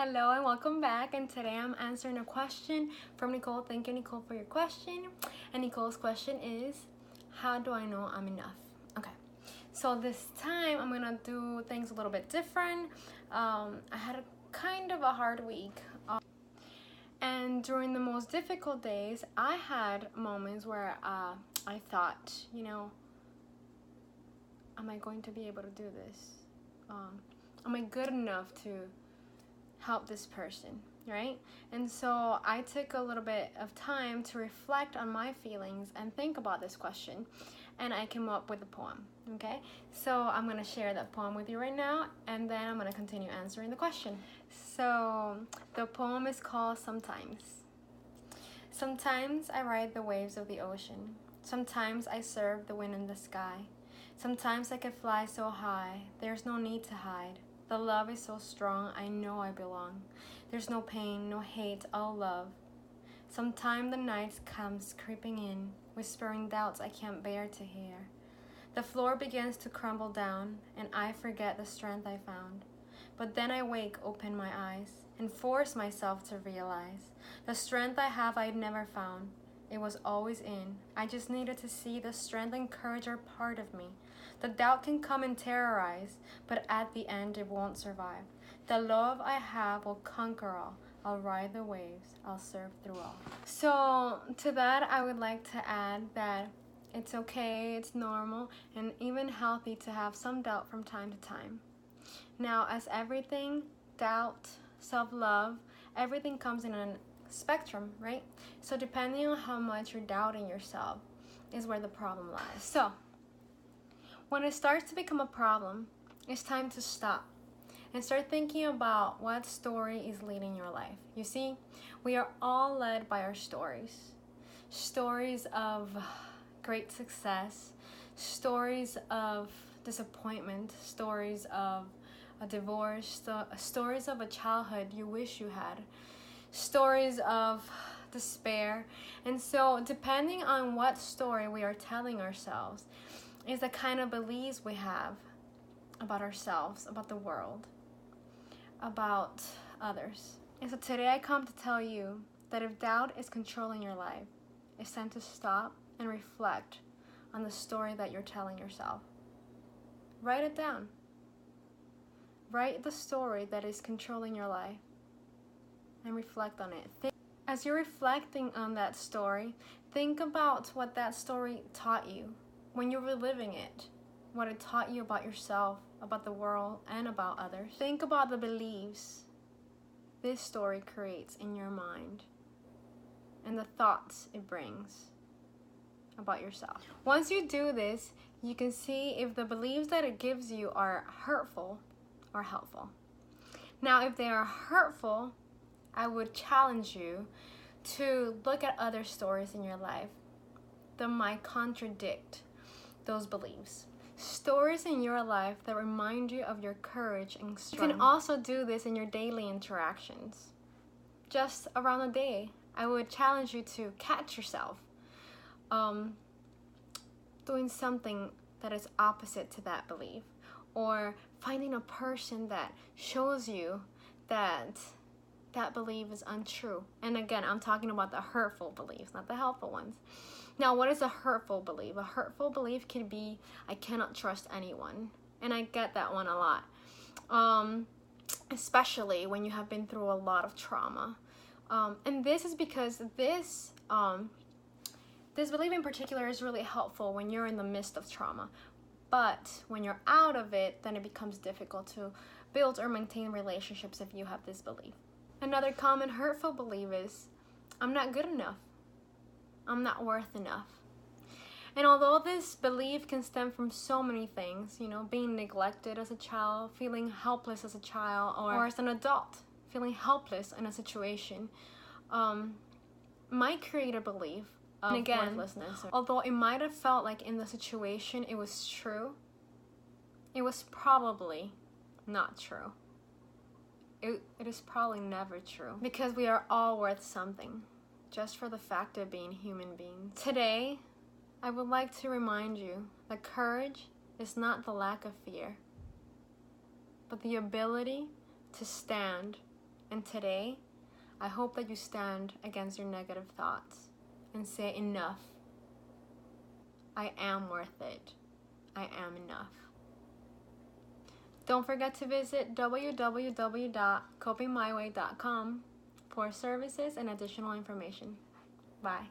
Hello and welcome back, and today I'm answering a question from Nicole. Thank you, Nicole, for your question. And Nicole's question is, how do I know I'm enough? Okay, so this time I'm gonna do things a little bit different. I had a kind of a hard week, and during the most difficult days I had moments where I thought, am I going to be able to do this? Am I good enough to help this person, right? And so I took a little bit of time to reflect on my feelings and think about this question, and I came up with a poem. Okay, so I'm gonna share that poem with you right now, and then I'm gonna continue answering the question. So the poem is called Sometimes. Sometimes I ride the waves of the ocean. Sometimes I serve the wind in the sky. Sometimes I could fly so high, there's no need to hide. The love is so strong, I know I belong. There's no pain, no hate, all love. Sometime the night comes creeping in, whispering doubts I can't bear to hear. The floor begins to crumble down, and I forget the strength I found. But then I wake, open my eyes, and force myself to realize the strength I have I'd never found. It was always in. I just needed to see the strength and courage are part of me. The doubt can come and terrorize, but at the end it won't survive. The love I have will conquer all. I'll ride the waves, I'll surf through all. So to that I would like to add that it's okay, it's normal, and even healthy to have some doubt from time to time. Now, as everything, doubt, self-love, everything comes in a spectrum, right? So depending on how much you're doubting yourself is where the problem lies. So when it starts to become a problem, it's time to stop and start thinking about what story is leading your life. You see, we are all led by our stories. Stories of great success, stories of disappointment, stories of a divorce, stories of a childhood you wish you had, stories of despair. And so depending on what story we are telling ourselves is the kind of beliefs we have about ourselves, about the world, about others. And so today I come to tell you that if doubt is controlling your life, it's time to stop and reflect on the story that you're telling yourself. Write it down. Write the story that is controlling your life and reflect on it. As you're reflecting on that story, think about what that story taught you when you were living it, what it taught you about yourself, about the world, and about others. Think about the beliefs this story creates in your mind and the thoughts it brings about yourself. Once you do this, you can see if the beliefs that it gives you are hurtful or helpful. Now, if they are hurtful, I would challenge you to look at other stories in your life that might contradict those beliefs. Stories in your life that remind you of your courage and strength. You can also do this in your daily interactions. Just around the day, I would challenge you to catch yourself doing something that is opposite to that belief, or finding a person that shows you that that belief is untrue. And again, I'm talking about the hurtful beliefs, not the helpful ones. Now, what is a hurtful belief? A hurtful belief could be, I cannot trust anyone. And I get that one a lot, especially when you have been through a lot of trauma. And this is because this belief in particular is really helpful when you're in the midst of trauma. But when you're out of it, then it becomes difficult to build or maintain relationships if you have this belief. Another common hurtful belief is, I'm not good enough. I'm not worth enough. And although this belief can stem from so many things, being neglected as a child, feeling helpless as a child, or as an adult, feeling helpless in a situation, might create a belief of worthlessness. Although it might have felt like in the situation it was true, it was probably not true. It is probably never true, because we are all worth something, just for the fact of being human beings. Today, I would like to remind you that courage is not the lack of fear, but the ability to stand And today, I hope that you stand against your negative thoughts and say, enough. I am worth it. I am enough. Don't forget to visit www.copingmyway.com for services and additional information. Bye.